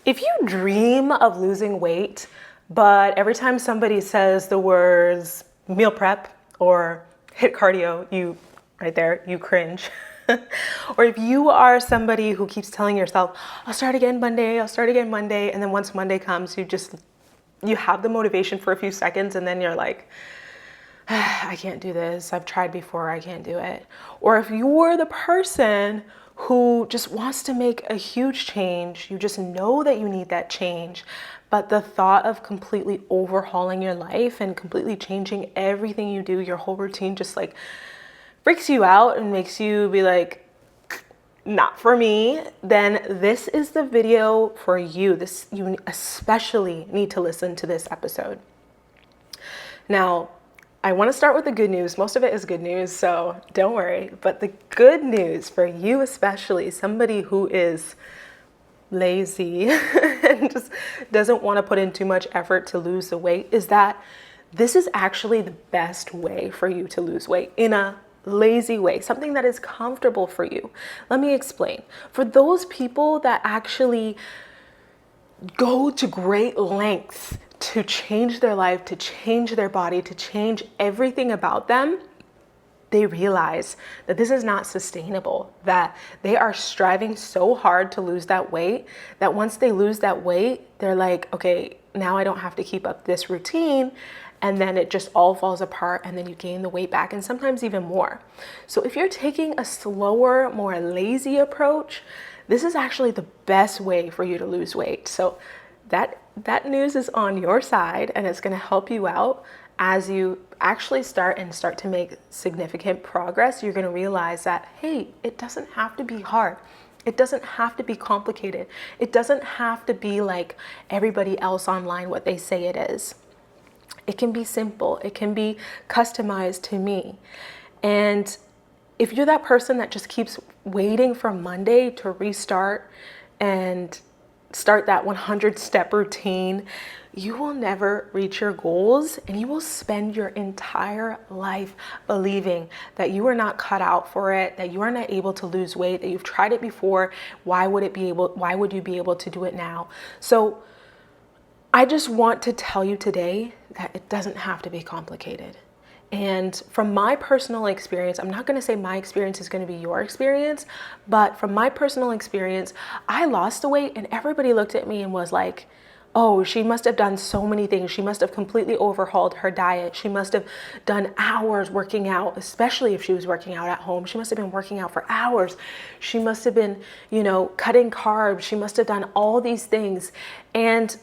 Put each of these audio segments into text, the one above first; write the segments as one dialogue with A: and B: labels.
A: If you dream of losing weight, but every time somebody says the words meal prep or hit cardio, you cringe. Or if you are somebody who keeps telling yourself, I'll start again Monday, and then once Monday comes, you have the motivation for a few seconds and then you're like, I can't do this. I've tried before, I can't do it. Or if you're the person who just wants to make a huge change, you just know that you need that change, but the thought of completely overhauling your life and completely changing everything you do, your whole routine, just like freaks you out and makes you be like, not for me, then this is the video for you. You especially need to listen to this episode. Now, I want to start with the good news. Most of it is good news, so don't worry. But the good news for you, especially somebody who is lazy and just doesn't want to put in too much effort to lose the weight, is that this is actually the best way for you to lose weight in a lazy way, something that is comfortable for you. Let me explain. For those people that actually go to great lengths to change their life, to change their body, to change everything about them, they realize that this is not sustainable, that they are striving so hard to lose that weight, that once they lose that weight, they're like, okay, now I don't have to keep up this routine. And then it just all falls apart and then you gain the weight back and sometimes even more. So if you're taking a slower, more lazy approach, this is actually the best way for you to lose weight. So that news is on your side and it's going to help you out as you actually start to make significant progress. You're going to realize that, hey, it doesn't have to be hard. It doesn't have to be complicated. It doesn't have to be like everybody else online, what they say it is. It can be simple. It can be customized to me. And if you're that person that just keeps waiting for Monday to restart and start that 100-step routine, you will never reach your goals and you will spend your entire life believing that you are not cut out for it, that you are not able to lose weight, that you've tried it before. Why would you be able to do it now? So I just want to tell you today that it doesn't have to be complicated. And from my personal experience, I'm not going to say my experience is going to be your experience, but from my personal experience, I lost the weight and everybody looked at me and was like, oh, she must have done so many things. She must have completely overhauled her diet. She must have done hours working out, especially if she was working out at home. She must have been working out for hours. She must have been, cutting carbs. She must have done all these things. And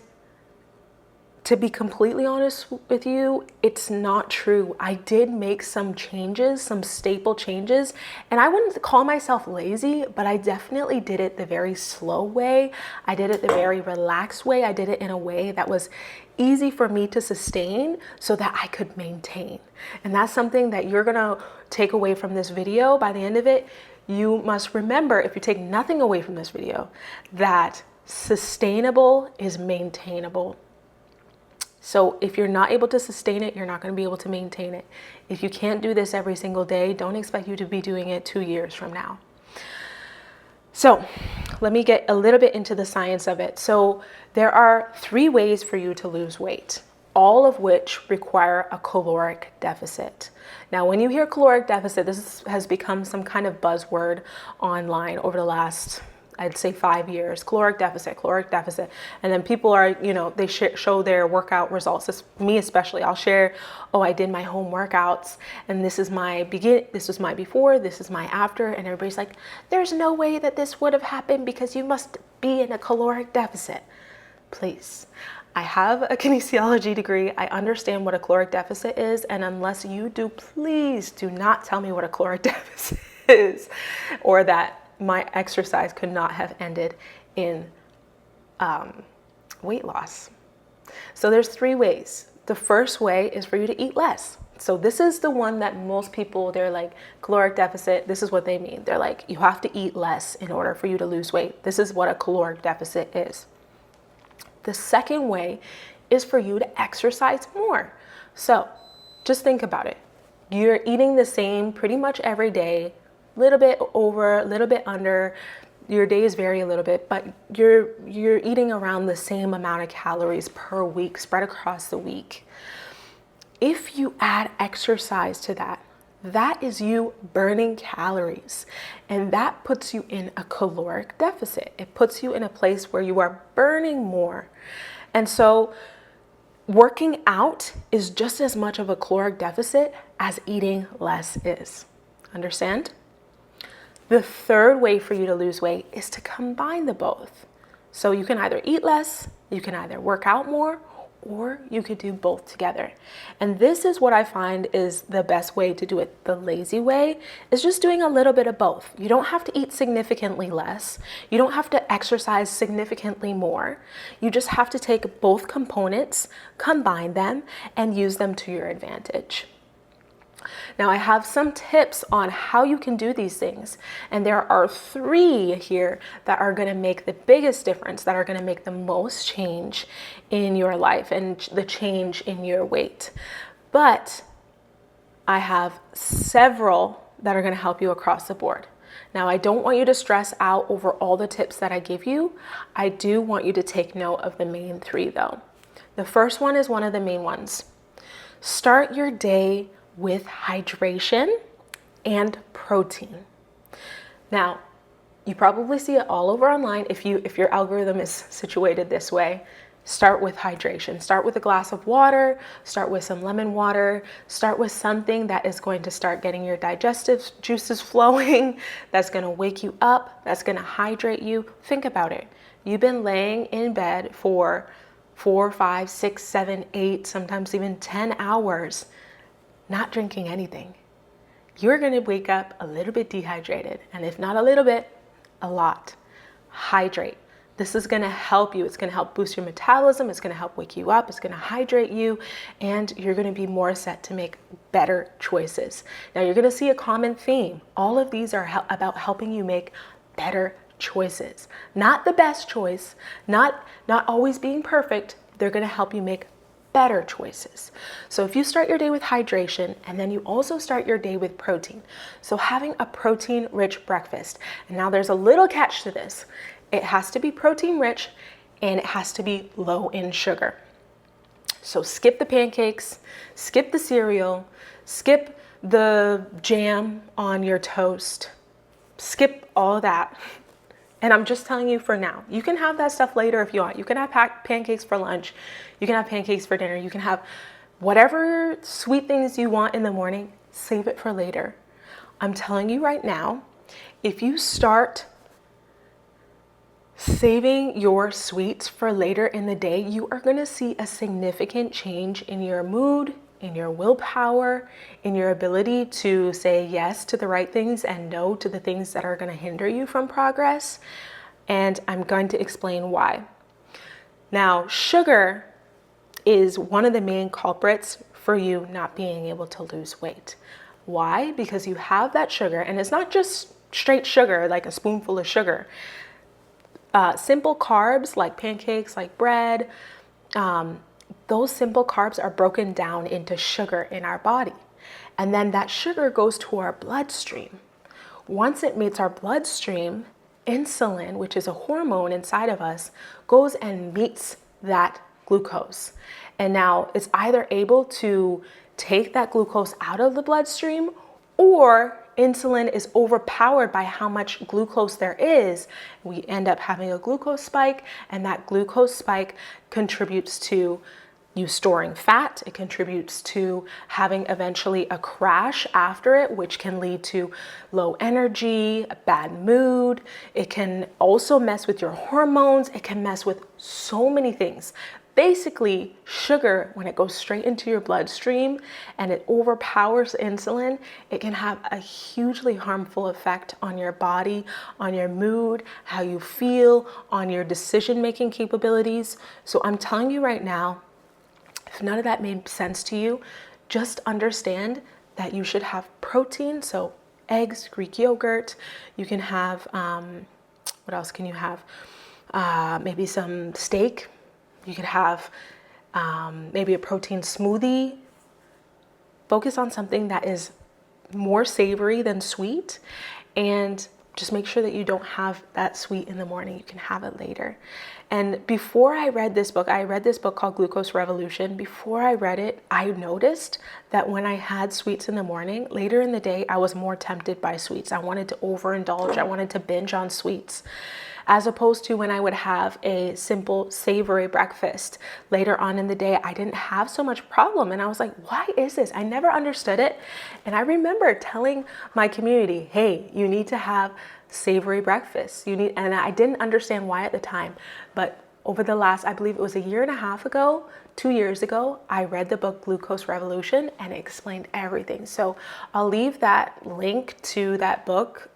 A: to be completely honest with you, it's not true. I did make some changes, some staple changes, and I wouldn't call myself lazy, but I definitely did it the very slow way. I did it the very relaxed way. I did it in a way that was easy for me to sustain so that I could maintain. And that's something that you're gonna take away from this video. By the end of it, you must remember, if you take nothing away from this video, that sustainable is maintainable. So if you're not able to sustain it, you're not going to be able to maintain it. If you can't do this every single day, don't expect you to be doing it 2 years from now. So let me get a little bit into the science of it. So there are 3 ways for you to lose weight, all of which require a caloric deficit. Now, when you hear caloric deficit, this has become some kind of buzzword online over the last, I'd say 5 years, caloric deficit. And then people are, they show their workout results. Me especially, I'll share, I did my home workouts and this is my before, this is my after. And everybody's like, there's no way that this would have happened because you must be in a caloric deficit. Please. I have a kinesiology degree. I understand what a caloric deficit is. And unless you do, please do not tell me what a caloric deficit is or that my exercise could not have ended in weight loss. So there's 3 ways. The first way is for you to eat less. So this is the one that most people, they're like, caloric deficit, this is what they mean. They're like, you have to eat less in order for you to lose weight. This is what a caloric deficit is. The second way is for you to exercise more. So just think about it. You're eating the same pretty much every day, little bit over, little bit under, your days vary a little bit, but you're eating around the same amount of calories per week spread across the week. If you add exercise to that, that is you burning calories, and that puts you in a caloric deficit. It puts you in a place where you are burning more. And so working out is just as much of a caloric deficit as eating less is. Understand? The third way for you to lose weight is to combine the both. So you can either eat less, you can either work out more, or you could do both together. And this is what I find is the best way to do it. The lazy way is just doing a little bit of both. You don't have to eat significantly less. You don't have to exercise significantly more. You just have to take both components, combine them, and use them to your advantage. Now, I have some tips on how you can do these things, and there are 3 here that are going to make the biggest difference, that are going to make the most change in your life and the change in your weight. But I have several that are going to help you across the board. Now, I don't want you to stress out over all the tips that I give you. I do want you to take note of the main 3 though. The first one is one of the main ones. Start your day with hydration and protein. Now, you probably see it all over online if your algorithm is situated this way. Start with hydration. Start with a glass of water, start with some lemon water, start with something that is going to start getting your digestive juices flowing, that's going to wake you up, that's going to hydrate you. Think about it. You've been laying in bed for 4, 5, 6, 7, 8, sometimes even 10 hours not drinking anything. You're going to wake up a little bit dehydrated, and if not a little bit, a lot. Hydrate. This is going to help you. It's going to help boost your metabolism. It's going to help wake you up. It's going to hydrate you, and you're going to be more set to make better choices. Now, you're going to see a common theme. All of these are about helping you make better choices. Not the best choice, not always being perfect. They're going to help you make better choices. So if you start your day with hydration, and then you also start your day with protein. So having a protein-rich breakfast. And now there's a little catch to this. It has to be protein-rich, and it has to be low in sugar. So skip the pancakes, skip the cereal, skip the jam on your toast, skip all of that. And I'm just telling you for now. You can have that stuff later if you want. You can have pancakes for lunch. You can have pancakes for dinner. You can have whatever sweet things you want in the morning. Save it for later. I'm telling you right now, if you start saving your sweets for later in the day, you are going to see a significant change in your mood, in your willpower, in your ability to say yes to the right things and no to the things that are going to hinder you from progress. And I'm going to explain why. Now, sugar is one of the main culprits for you not being able to lose weight. Why? Because you have that sugar, and it's not just straight sugar, like a spoonful of sugar. Simple carbs like pancakes, like bread, those simple carbs are broken down into sugar in our body. And then that sugar goes to our bloodstream. Once it meets our bloodstream, insulin, which is a hormone inside of us, goes and meets that glucose. And now it's either able to take that glucose out of the bloodstream, or insulin is overpowered by how much glucose there is. We end up having a glucose spike, and that glucose spike contributes to you storing fat. It contributes to having eventually a crash after it, which can lead to low energy, a bad mood. It can also mess with your hormones. It can mess with so many things. Basically, sugar, when it goes straight into your bloodstream and it overpowers insulin, it can have a hugely harmful effect on your body, on your mood, how you feel, on your decision-making capabilities. So I'm telling you right now, if none of that made sense to you, just understand that you should have protein. So eggs, Greek yogurt. You can have, what else can you have? Maybe some steak. You could have maybe a protein smoothie. Focus on something that is more savory than sweet, and just make sure that you don't have that sweet in the morning. You can have it later. And before I read this book called Glucose Revolution. Before I read it, I noticed that when I had sweets in the morning, later in the day, I was more tempted by sweets. I wanted to overindulge. I wanted to binge on sweets, as opposed to when I would have a simple savory breakfast later on in the day. I didn't have so much problem. And I was like, why is this? I never understood it. And I remember telling my community, hey, you need to have savory breakfast. And I didn't understand why at the time, but over the last, I believe it was a year and a half ago, 2 years ago, I read the book Glucose Revolution, and it explained everything. So I'll leave that link to that book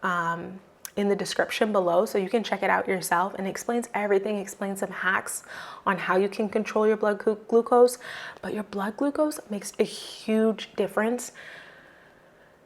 A: in the description below, so you can check it out yourself. And it explains everything, explains some hacks on how you can control your blood glucose. But your blood glucose makes a huge difference,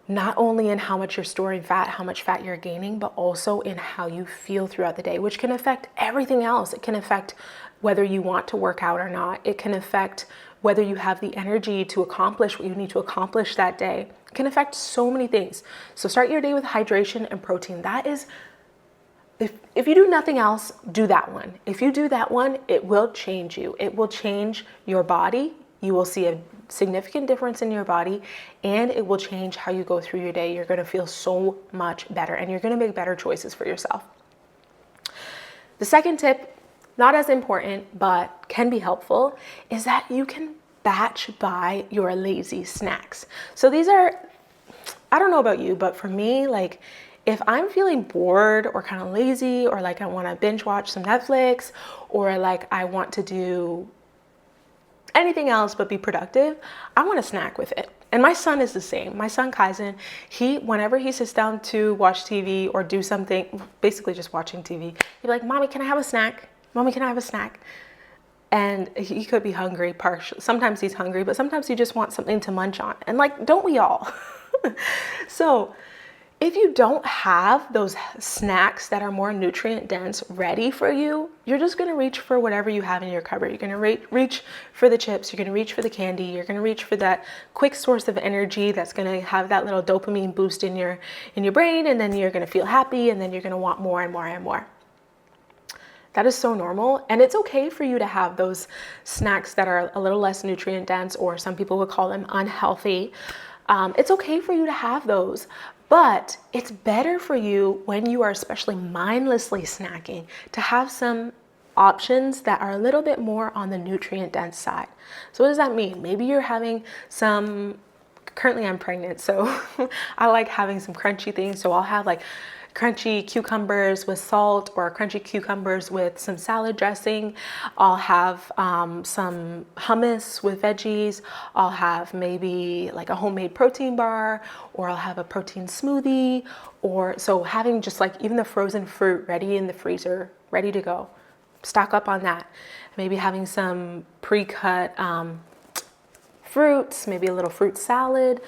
A: not only in how much you're storing fat, how much fat you're gaining, but also in how you feel throughout the day, which can affect everything else. It can affect whether you want to work out or not. It can affect whether you have the energy to accomplish what you need to accomplish that day. It can affect so many things. So start your day with hydration and protein. That is, if you do nothing else, do that one. If you do that one, it will change you. It will change your body. You will see a significant difference in your body, and it will change how you go through your day. You're going to feel so much better, and you're going to make better choices for yourself. The second tip, not as important, but can be helpful, is that you can batch buy your lazy snacks. So these are, I don't know about you, but for me, like, if I'm feeling bored or kind of lazy, or like I want to binge watch some Netflix, or like I want to do anything else but be productive, I want to snack with it. And my son is the same. My son Kaizen, whenever he sits down to watch TV or do something, basically just watching TV, he'd be like, Mommy, can I have a snack? Mommy, can I have a snack? And he could be hungry partially. Sometimes he's hungry, but sometimes he just wants something to munch on. And like, don't we all? So if you don't have those snacks that are more nutrient dense ready for you, you're just going to reach for whatever you have in your cupboard. You're going to reach for the chips. You're going to reach for the candy. You're going to reach for that quick source of energy that's going to have that little dopamine boost in your brain. And then you're going to feel happy, and then you're going to want more and more and more. That is so normal. And it's okay for you to have those snacks that are a little less nutrient dense, or some people would call them unhealthy. It's okay for you to have those. But it's better for you, when you are especially mindlessly snacking, to have some options that are a little bit more on the nutrient dense side. So what does that mean? Maybe you're having currently I'm pregnant, so I like having some crunchy things. So I'll have like crunchy cucumbers with salt, or crunchy cucumbers with some salad dressing. I'll have some hummus with veggies. I'll have maybe like a homemade protein bar, or I'll have a protein smoothie. Or so having just like even the frozen fruit ready in the freezer, ready to go. Stock up on that. Maybe having some pre-cut fruits, maybe a little fruit salad.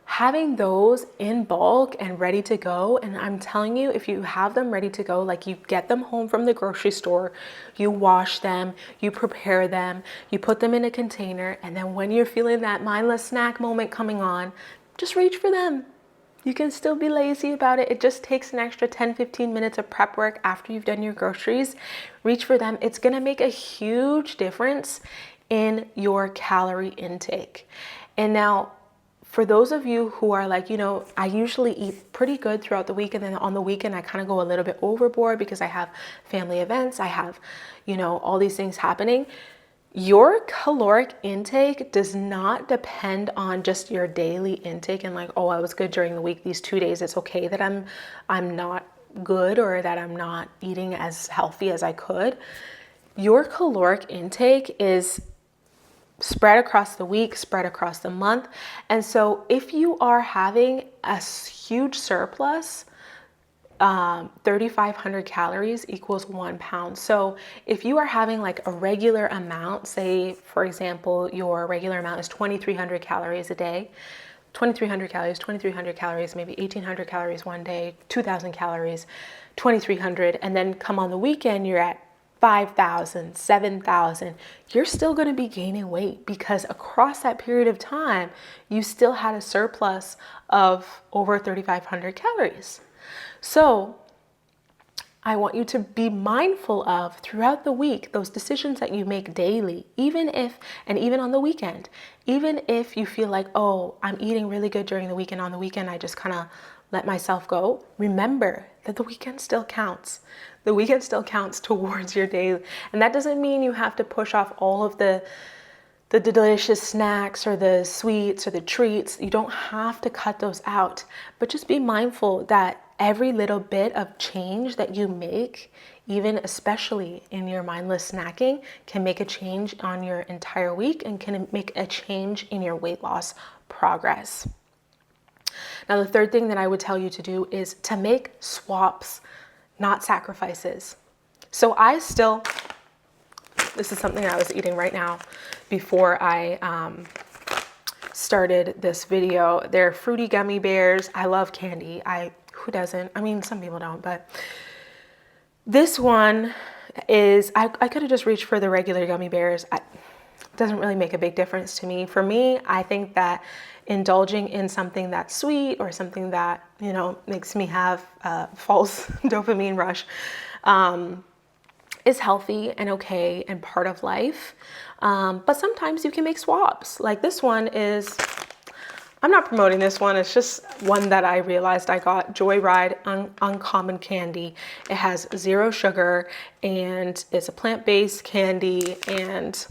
A: Having those in bulk and ready to go. And I'm telling you, if you have them ready to go, like you get them home from the grocery store, you wash them, you prepare them, you put them in a container, and then when you're feeling that mindless snack moment coming on, just reach for them. You can still be lazy about it. It just takes an extra 10-15 minutes of prep work after you've done your groceries. Reach for them. It's gonna make a huge difference in your calorie intake. And now, for those of you who are like, I usually eat pretty good throughout the week, and then on the weekend I kind of go a little bit overboard because I have family events, I have, all these things happening. Your caloric intake does not depend on just your daily intake and like, oh, I was good during the week, these 2 days, it's okay that I'm not good, or that I'm not eating as healthy as I could. Your caloric intake is spread across the week, spread across the month. And so if you are having a huge surplus, 3,500 calories equals 1 pound. So if you are having like a regular amount, say for example, your regular amount is 2,300 calories a day, 2,300 calories, maybe 1,800 calories one day, 2,000 calories, 2,300, and then come on the weekend, you're at 5,000, 7,000, you're still going to be gaining weight, because across that period of time, you still had a surplus of over 3,500 calories. So I want you to be mindful of throughout the week, those decisions that you make daily, even on the weekend, even if you feel like, oh, I'm eating really good during the week, and on the weekend, I just kind of let myself go. Remember that the weekend still counts. The weekend still counts towards your day. And that doesn't mean you have to push off all of the delicious snacks or the sweets or the treats. You don't have to cut those out, but just be mindful that every little bit of change that you make, even especially in your mindless snacking, can make a change on your entire week and can make a change in your weight loss progress. Now, the third thing that I would tell you to do is to make swaps, not sacrifices. So this is something I was eating right now before I started this video. They're fruity gummy bears. I love candy. Who doesn't? I mean, some people don't, but this one is, I could have just reached for the regular gummy bears. It doesn't really make a big difference to me. For me, I think that indulging in something that's sweet or something that, makes me have a false dopamine rush, is healthy and okay and part of life. But sometimes you can make swaps. Like this one is, I'm not promoting this one. It's just one that I realized I got, Joyride Uncommon Candy. It has 0 sugar and it's a plant-based candy, and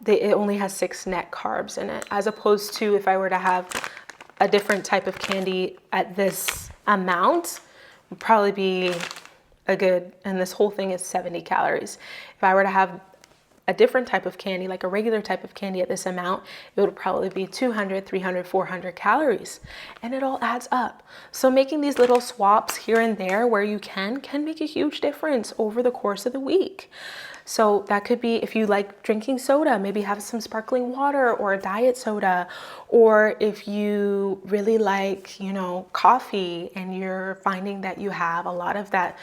A: it only has 6 net carbs in it, as opposed to if I were to have a different type of candy at this amount, would probably be and this whole thing is 70 calories. If I were to have a different type of candy, like a regular type of candy at this amount, it would probably be 200, 300, 400 calories. And it all adds up. So making these little swaps here and there where you can make a huge difference over the course of the week. So that could be, if you like drinking soda, maybe have some sparkling water or a diet soda. Or if you really like, coffee, and you're finding that you have a lot of that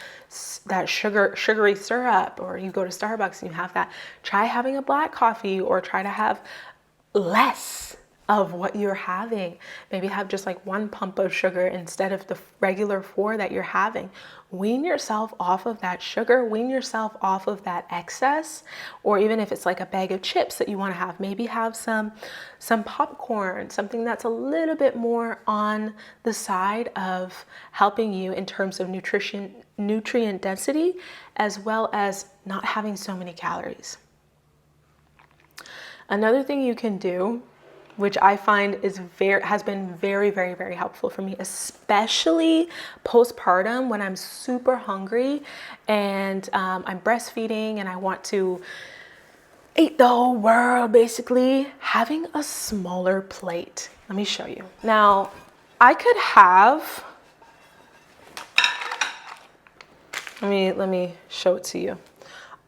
A: sugary syrup, or you go to Starbucks and you have that, try having a black coffee, or try to have less of what you're having. Maybe have just like 1 pump of sugar instead of the regular 4 that you're having. Wean yourself off of that sugar, wean yourself off of that excess. Or even if it's like a bag of chips that you want to have, maybe have some popcorn, something that's a little bit more on the side of helping you in terms of nutrient density, as well as not having so many calories. Another thing you can do, which I find has been very, very, very helpful for me, especially postpartum when I'm super hungry and I'm breastfeeding and I want to eat the whole world, basically, having a smaller plate. Let me show you. Now, I could have, let me show it to you.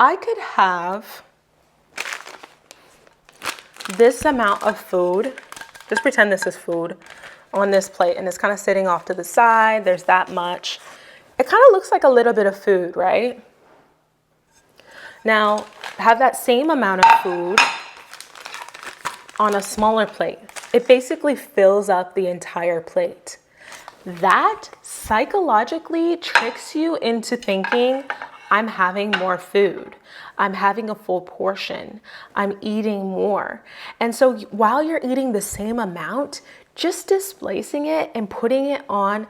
A: I could have this amount of food, just pretend this is food, on this plate, and it's kind of sitting off to the side. There's that much. It kind of looks like a little bit of food, right? Now, have that same amount of food on a smaller plate. It basically fills up the entire plate. That psychologically tricks you into thinking, I'm having more food. I'm having a full portion. I'm eating more. And so while you're eating the same amount, just displacing it and putting it on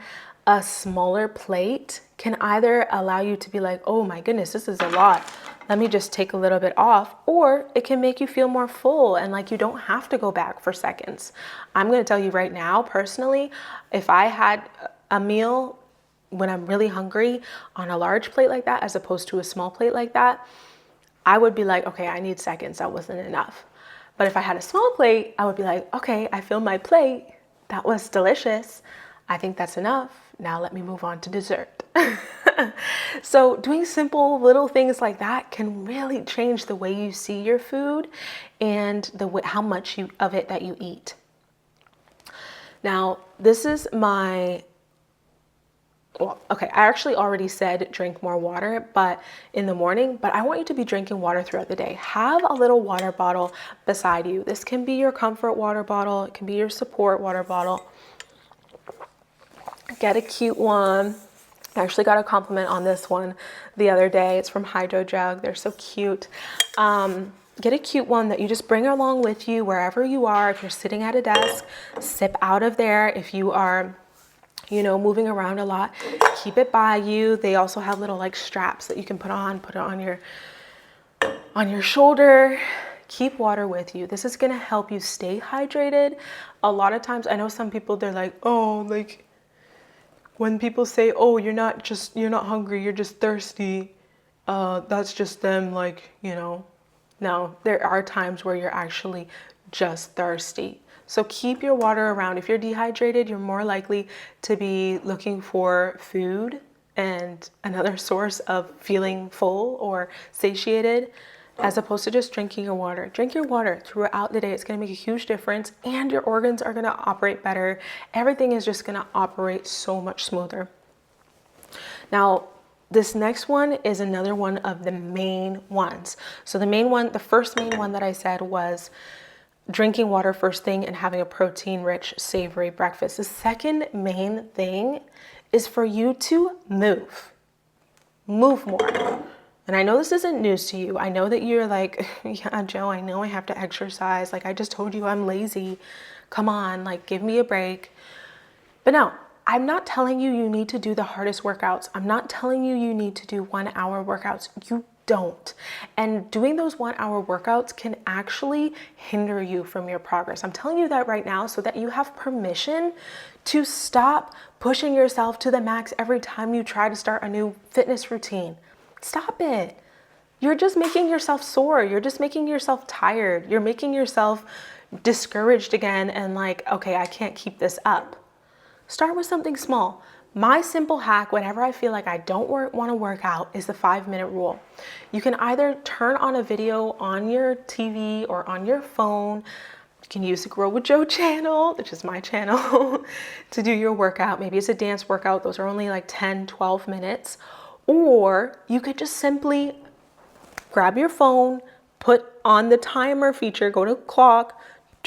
A: a smaller plate can either allow you to be like, oh my goodness, this is a lot. Let me just take a little bit off. Or it can make you feel more full and like you don't have to go back for seconds. I'm going to tell you right now, personally, if I had a meal when I'm really hungry on a large plate like that, as opposed to a small plate like that, I would be like, okay, I need seconds. That wasn't enough. But if I had a small plate, I would be like, okay, I filled my plate. That was delicious. I think that's enough. Now let me move on to dessert. So doing simple little things like that can really change the way you see your food and how much of it that you eat. Now, this is I actually already said drink more water, but in the morning, but I want you to be drinking water throughout the day. Have a little water bottle beside you. This can be your comfort water bottle. It can be your support water bottle. Get a cute one. I actually got a compliment on this one the other day. It's from Hydro Jug. They're so cute. Get a cute one that you just bring along with you wherever you are. If you're sitting at a desk, sip out of there. If you are, moving around a lot, keep it by you. They also have little like straps that you can put it on your shoulder. Keep water with you. This is going to help you stay hydrated. A lot of times, I know some people, they're like, oh, like, when people say, oh, you're not hungry, you're just thirsty, that's just them, like, no, there are times where you're actually just thirsty. So keep your water around. If you're dehydrated, you're more likely to be looking for food and another source of feeling full or satiated, as opposed to just drinking your water. Drink your water throughout the day. It's going to make a huge difference, and your organs are going to operate better. Everything is just going to operate so much smoother. Now, this next one is another one of the main ones. So the first main one that I said was drinking water first thing and having a protein-rich, savory breakfast. The second main thing is for you to move more. And I know this isn't news to you. I know that you're like, yeah, Joe, I know I have to exercise. Like, I just told you I'm lazy. Come on, like, give me a break. But no, I'm not telling you need to do the hardest workouts. I'm not telling you need to do 1 hour workouts. You don't. And doing those 1 hour workouts can actually hinder you from your progress. I'm telling you that right now so that you have permission to stop pushing yourself to the max every time you try to start a new fitness routine. Stop it. You're just making yourself sore. You're just making yourself tired. You're making yourself discouraged again and like, okay, I can't keep this up. Start with something small. My simple hack whenever I feel like I don't want to work out is the 5-minute rule. You can either turn on a video on your TV or on your phone. You can use the Grow with Joe channel, which is my channel, to do your workout. Maybe it's a dance workout. Those are only like 10, 12 minutes. Or you could just simply grab your phone, put on the timer feature, go to clock,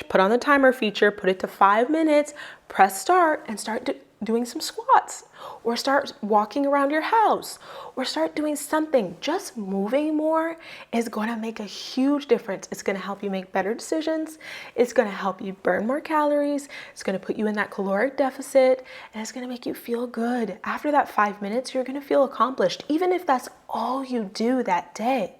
A: put on the timer feature, put it to 5 minutes, press start, and start doing some squats, or start walking around your house, or start doing something. Just moving more is going to make a huge difference. It's going to help you make better decisions. It's going to help you burn more calories. It's going to put you in that caloric deficit, and it's going to make you feel good. After that 5 minutes, you're going to feel accomplished, even if that's all you do that day.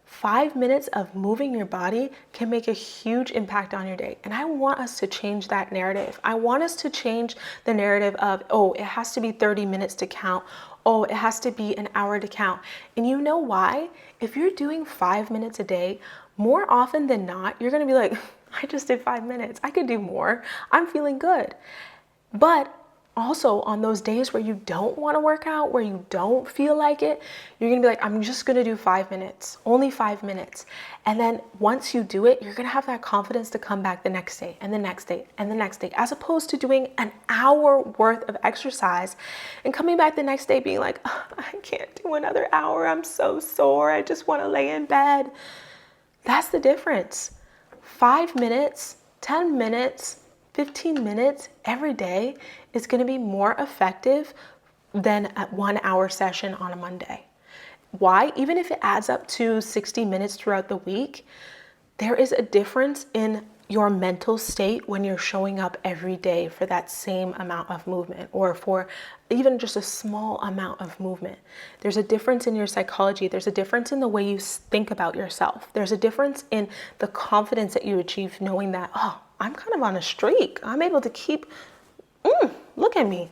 A: 5 minutes of moving your body can make a huge impact on your day. And I want us to change that narrative. I want us to change the narrative of, oh, it has to be 30 minutes to count. Oh, it has to be an hour to count. And you know why? If you're doing 5 minutes a day, more often than not, you're going to be like, I just did 5 minutes. I could do more. I'm feeling good. But also on those days where you don't want to work out, where you don't feel like it, you're going to be like, I'm just going to do 5 minutes, only 5 minutes. And then once you do it, you're going to have that confidence to come back the next day and the next day and the next day, as opposed to doing an hour worth of exercise and coming back the next day being like, oh, I can't do another hour. I'm so sore. I just want to lay in bed. That's the difference. 5 minutes, 10 minutes, 15 minutes every day is going to be more effective than a 1 hour session on a Monday. Why? Even if it adds up to 60 minutes throughout the week, there is a difference in your mental state when you're showing up every day for that same amount of movement, or for even just a small amount of movement. There's a difference in your psychology. There's a difference in the way you think about yourself. There's a difference in the confidence that you achieve knowing that, oh, I'm kind of on a streak. I'm able to keep, look at me,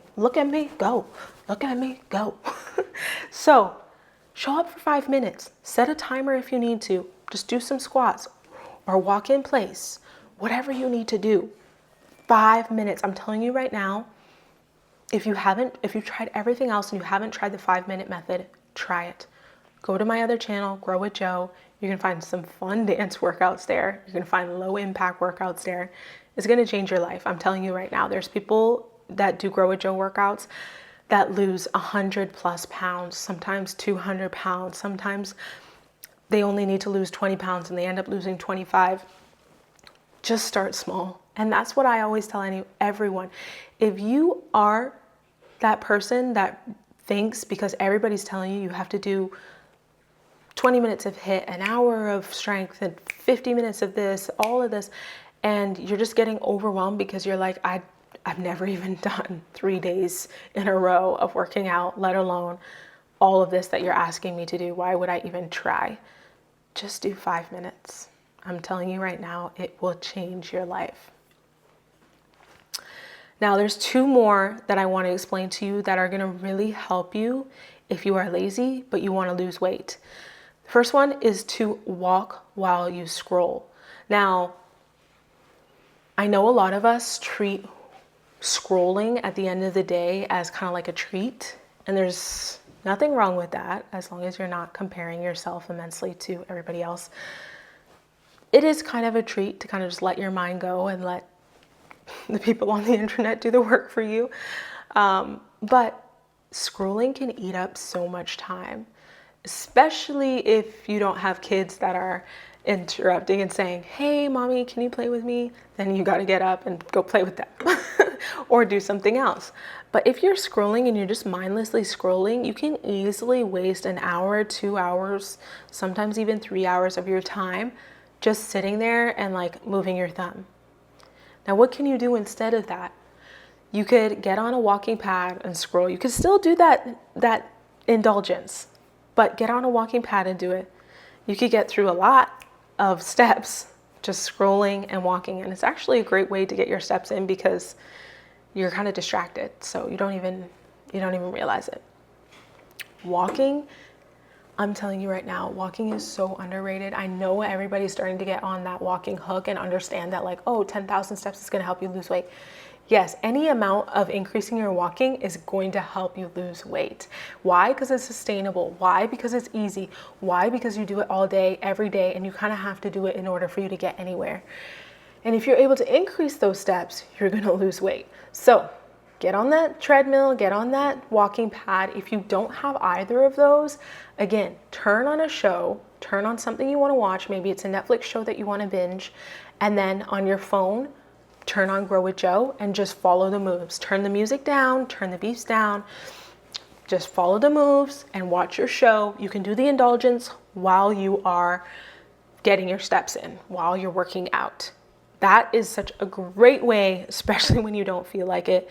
A: go. Look at me, go. So show up for 5 minutes. Set a timer if you need to. Just do some squats or walk in place. Whatever you need to do. 5 minutes. I'm telling you right now, if you've tried everything else and you haven't tried the 5-minute method, try it. Go to my other channel, Grow with Joe. You can find some fun dance workouts there. You can find low impact workouts there. It's going to change your life. I'm telling you right now, there's people that do Grow with Joe workouts that lose 100+ pounds, sometimes 200 pounds. Sometimes they only need to lose 20 pounds and they end up losing 25. Just start small. And that's what I always tell everyone. If you are that person that thinks because everybody's telling you you have to do 20 minutes of HIIT, an hour of strength, and 50 minutes of this, all of this, and you're just getting overwhelmed because you're like, I've never even done 3 days in a row of working out, let alone all of this that you're asking me to do. Why would I even try? Just do 5 minutes. I'm telling you right now, it will change your life. Now, there's 2 more that I want to explain to you that are going to really help you if you are lazy, but you want to lose weight. The first one is to walk while you scroll. Now, I know a lot of us treat scrolling at the end of the day as kind of like a treat, and there's nothing wrong with that as long as you're not comparing yourself immensely to everybody else. It is kind of a treat to kind of just let your mind go and let the people on the internet do the work for you. But scrolling can eat up so much time, especially if you don't have kids that are interrupting and saying, hey, mommy, can you play with me? Then you got to get up and go play with them or do something else. But if you're scrolling and you're just mindlessly scrolling, you can easily waste an hour, 2 hours, sometimes even 3 hours of your time just sitting there and like moving your thumb. Now, what can you do instead of that? You could get on a walking pad and scroll. You could still do that indulgence, but get on a walking pad and do it. You could get through a lot of steps just scrolling and walking, and it's actually a great way to get your steps in because you're kind of distracted, so you don't even realize it. Walking, I'm telling you right now, walking is so underrated. I know everybody's starting to get on that walking hook and understand that like, oh, 10,000 steps is going to help you lose weight. Yes, any amount of increasing your walking is going to help you lose weight. Why? Because it's sustainable. Why? Because it's easy. Why? Because you do it all day, every day, and you kind of have to do it in order for you to get anywhere. And if you're able to increase those steps, you're going to lose weight. So get on that treadmill, get on that walking pad. If you don't have either of those, again, turn on a show, turn on something you want to watch. Maybe it's a Netflix show that you want to binge. And then on your phone, turn on Grow with Joe and just follow the moves. Turn the music down, turn the beats down. Just follow the moves and watch your show. You can do the indulgence while you are getting your steps in, while you're working out. That is such a great way, especially when you don't feel like it,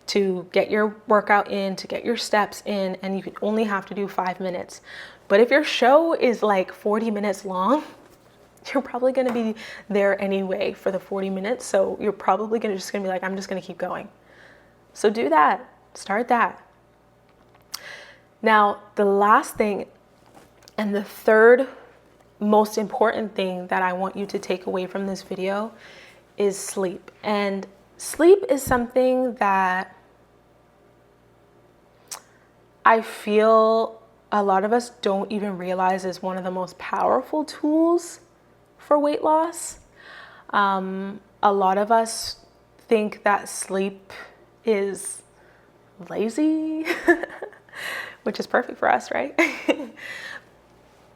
A: to get your workout in, to get your steps in, and you can only have to do 5 minutes. But if your show is like 40 minutes long, you're probably going to be there anyway for the 40 minutes. So you're probably just going to be like, I'm just going to keep going. So do that. Start that. Now, the last thing and the third most important thing that I want you to take away from this video is sleep. And sleep is something that I feel a lot of us don't even realize is one of the most powerful tools for weight loss. A lot of us think that sleep is lazy, which is perfect for us, right?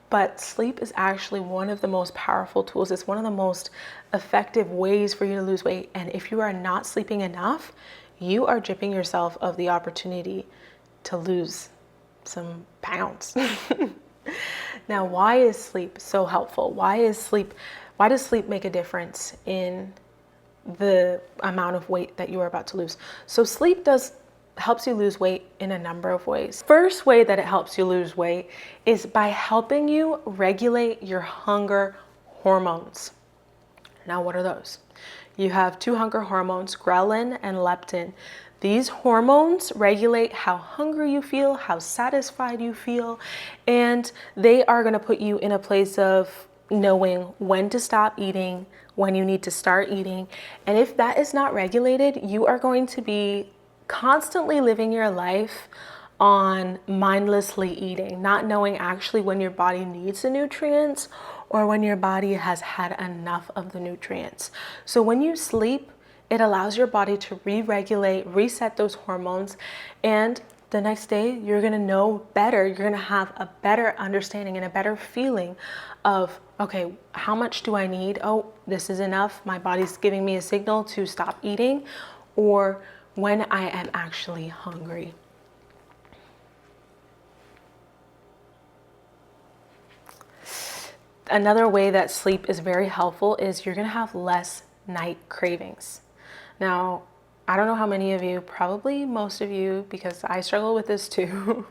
A: But sleep is actually one of the most powerful tools. It's one of the most effective ways for you to lose weight. And if you are not sleeping enough, you are stripping yourself of the opportunity to lose some pounds. Now, why is sleep so helpful? Why does sleep make a difference in the amount of weight that you are about to lose? So sleep helps you lose weight in a number of ways. First way that it helps you lose weight is by helping you regulate your hunger hormones. Now, what are those? You have 2 hunger hormones, ghrelin and leptin. These hormones regulate how hungry you feel, how satisfied you feel, and they are going to put you in a place of knowing when to stop eating, when you need to start eating. And if that is not regulated, you are going to be constantly living your life on mindlessly eating, not knowing actually when your body needs the nutrients or when your body has had enough of the nutrients. So when you sleep, it allows your body to re-regulate, reset those hormones, and the next day you're gonna know better. You're gonna have a better understanding and a better feeling of, okay, how much do I need? Oh, this is enough. My body's giving me a signal to stop eating, or when I am actually hungry. Another way that sleep is very helpful is you're gonna have less night cravings. Now, I don't know how many of you, probably most of you, because I struggle with this too.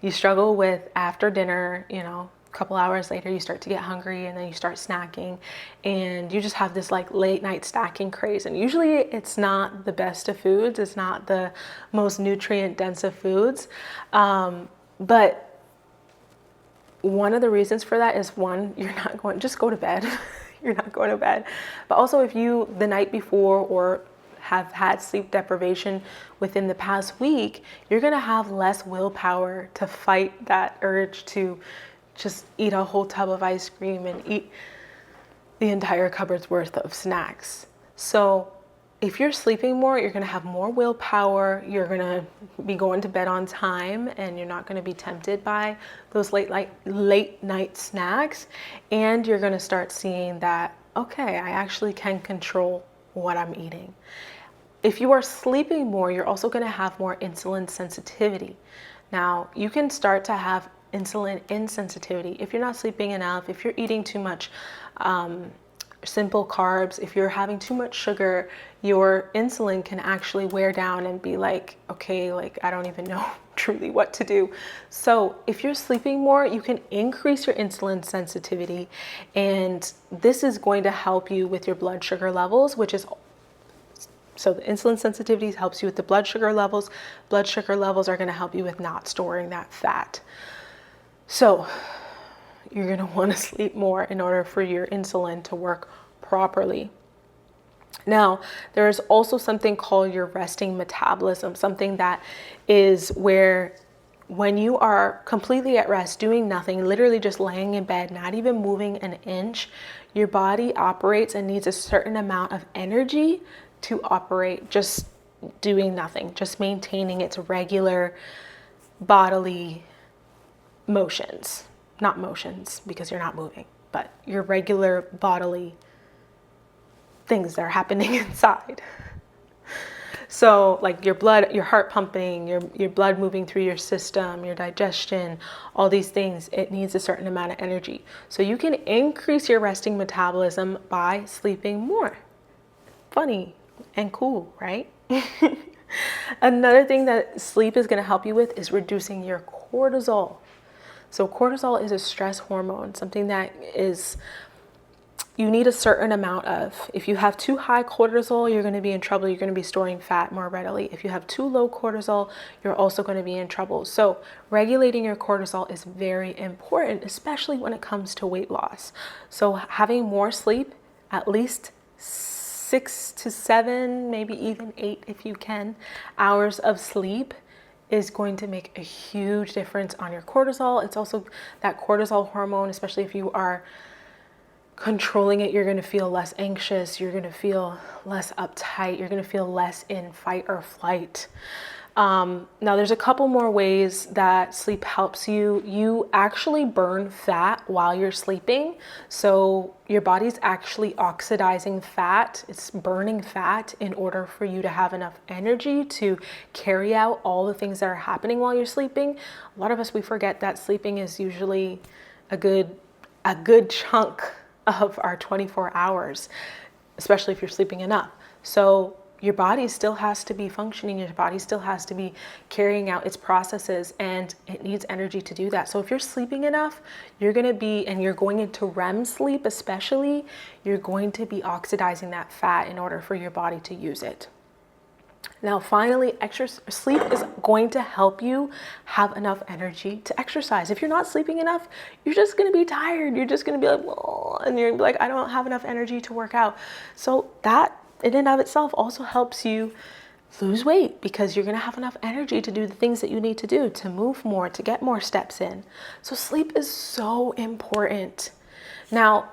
A: You struggle with after dinner, you know, a couple hours later, you start to get hungry and then you start snacking and you just have this like late night snacking craze. And usually it's not the best of foods. It's not the most nutrient dense of foods. But one of the reasons for that is one, you're not going, just go to bed. You're not going to bed. But also if you, the night before or have had sleep deprivation within the past week, you're gonna have less willpower to fight that urge to just eat a whole tub of ice cream and eat the entire cupboard's worth of snacks. So if you're sleeping more, you're gonna have more willpower, you're gonna be going to bed on time, and you're not gonna be tempted by those late night snacks, and you're gonna start seeing that, okay, I actually can control what I'm eating. If you are sleeping more, you're also gonna have more insulin sensitivity. Now, you can start to have insulin insensitivity if you're not sleeping enough, if you're eating too much simple carbs, if you're having too much sugar, your insulin can actually wear down and be like, okay, like I don't even know truly what to do. So if you're sleeping more, you can increase your insulin sensitivity, and this is going to help you with your blood sugar levels, which is so the insulin sensitivity helps you with the blood sugar levels. Blood sugar levels are going to help you with not storing that fat. So you're going to want to sleep more in order for your insulin to work properly. Now, there is also something called your resting metabolism, something that is where when you are completely at rest, doing nothing, literally just laying in bed, not even moving an inch, your body operates and needs a certain amount of energy to operate just doing nothing, just maintaining its regular bodily motions. Not motions because you're not moving, but your regular bodily things that are happening inside. So like your blood, your heart pumping, your blood moving through your system, your digestion, all these things, it needs a certain amount of energy. So you can increase your resting metabolism by sleeping more. Funny and cool, right? Another thing that sleep is going to help you with is reducing your cortisol. So cortisol is a stress hormone, something that is you need a certain amount of. If you have too high cortisol, you're going to be in trouble. You're going to be storing fat more readily. If you have too low cortisol, you're also going to be in trouble. So regulating your cortisol is very important, especially when it comes to weight loss. So having more sleep, at least 6 to 7, maybe even 8 if you can, hours of sleep is going to make a huge difference on your cortisol. It's also that cortisol hormone, especially if you are controlling it, you're going to feel less anxious, you're going to feel less uptight, you're going to feel less in fight or flight. Now there's a couple more ways that sleep helps you. You actually burn fat while you're sleeping. So your body's actually oxidizing fat. It's burning fat in order for you to have enough energy to carry out all the things that are happening while you're sleeping. A lot of us, we forget that sleeping is usually a good chunk of our 24 hours, especially if you're sleeping enough. So your body still has to be functioning, your body still has to be carrying out its processes, and it needs energy to do that. So if you're sleeping enough, you're going to be, and you're going into REM sleep especially, you're going to be oxidizing that fat in order for your body to use it. Now finally, sleep is going to help you have enough energy to exercise. If you're not sleeping enough, you're just going to be tired. You're just going to be like, whoa, and you're going to be like, I don't have enough energy to work out. So that in and of itself also helps you lose weight because you're going to have enough energy to do the things that you need to do, to move more, to get more steps in. So sleep is so important. Now,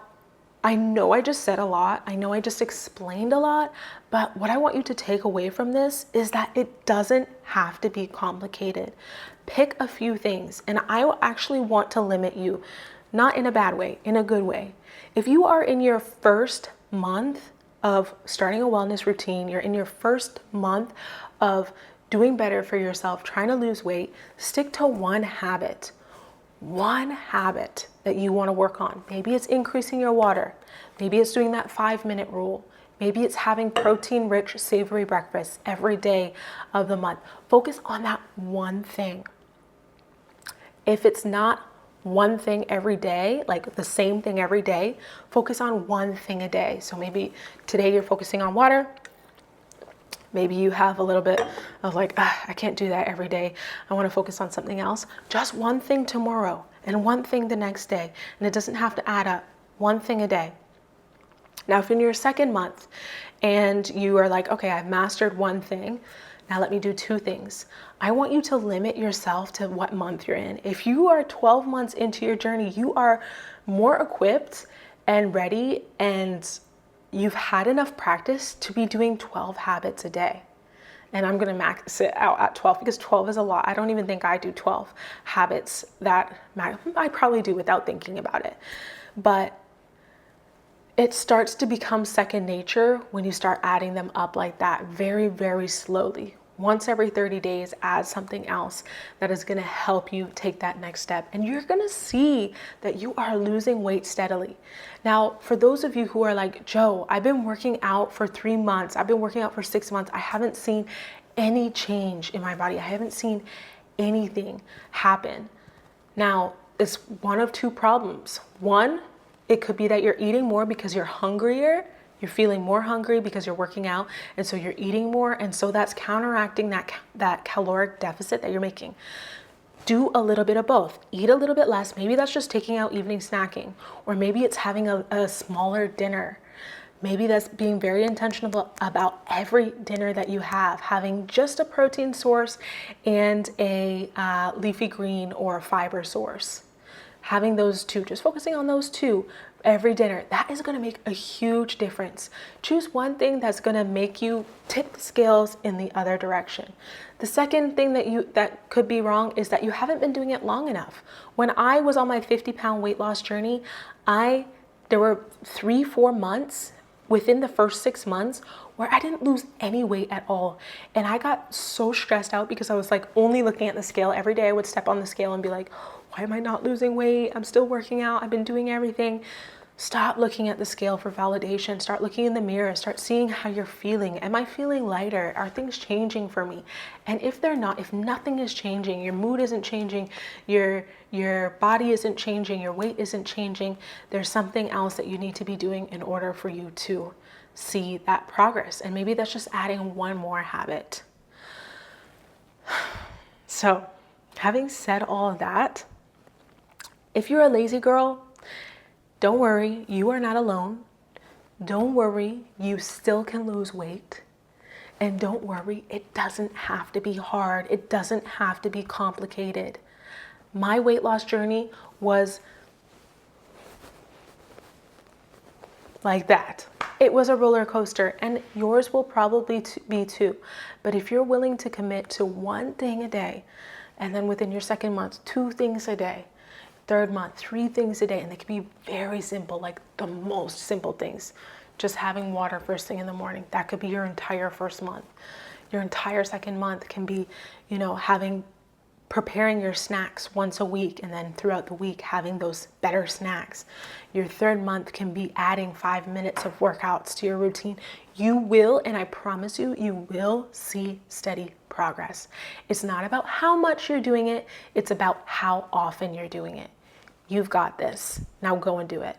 A: I know I just said a lot. I know I just explained a lot, but what I want you to take away from this is that it doesn't have to be complicated. Pick a few things, and I actually want to limit you, not in a bad way, in a good way. If you are in your first month of starting a wellness routine, you're in your first month of doing better for yourself, trying to lose weight, stick to one habit. one habit that you want to work on. Maybe it's increasing your water. Maybe it's doing that 5-minute rule. Maybe it's having protein-rich, savory breakfast every day of the month. Focus on that one thing. If it's not one thing every day, like the same thing every day, focus on one thing a day. So maybe today you're focusing on water. Maybe you have a little bit of like, I can't do that every day. I want to focus on something else. Just one thing tomorrow and one thing the next day. And it doesn't have to add up. One thing a day. Now, if in your second month and you are like, okay, I've mastered one thing. Now let me do 2 things. I want you to limit yourself to what month you're in. If you are 12 months into your journey, you are more equipped and ready, and you've had enough practice to be doing 12 habits a day. And I'm gonna max it out at 12 because 12 is a lot. I don't even think I do 12 habits I probably do without thinking about it. But it starts to become second nature when you start adding them up like that, very, very slowly. Once every 30 days, add something else that is gonna help you take that next step. And you're gonna see that you are losing weight steadily. Now, for those of you who are like, Joe, I've been working out for 3 months. I've been working out for 6 months. I haven't seen any change in my body. I haven't seen anything happen. Now, it's one of 2 problems. One, it could be that you're eating more because you're hungrier. You're feeling more hungry because you're working out, and so you're eating more, and so that's counteracting that caloric deficit that you're making. Do a little bit of both. Eat a little bit less. Maybe that's just taking out evening snacking, or maybe it's having a smaller dinner. Maybe that's being very intentional about every dinner that you have, having just a protein source and a leafy green or a fiber source. Having those 2, just focusing on those 2 every dinner, that is going to make a huge difference. Choose one thing that's going to make you tip the scales in the other direction. The second thing that could be wrong is that you haven't been doing it long enough. When I was on my 50-pound weight loss journey, there were 3-4 months within the first 6 months where I didn't lose any weight at all. And I got so stressed out because I was like only looking at the scale. Every day I would step on the scale and be like, why am I not losing weight? I'm still working out. I've been doing everything. Stop looking at the scale for validation. Start looking in the mirror. Start seeing how you're feeling. Am I feeling lighter? Are things changing for me? And if they're not, if nothing is changing, your mood isn't changing, your body isn't changing, your weight isn't changing, there's something else that you need to be doing in order for you to see that progress. And maybe that's just adding one more habit. So, having said all of that, if you're a lazy girl, don't worry, you are not alone. Don't worry, you still can lose weight. And don't worry, it doesn't have to be hard. It doesn't have to be complicated. My weight loss journey was like that. It was a roller coaster, and yours will probably be too. But if you're willing to commit to one thing a day, and then within your second month, 2 things a day, third month, 3 things a day, and they can be very simple, like the most simple things. Just having water first thing in the morning. That could be your entire first month. Your entire second month can be, preparing your snacks once a week, and then throughout the week having those better snacks. Your third month can be adding 5 minutes of workouts to your routine. You will, and I promise you, you will see steady progress. It's not about how much you're doing it, it's about how often you're doing it. You've got this. Now go and do it.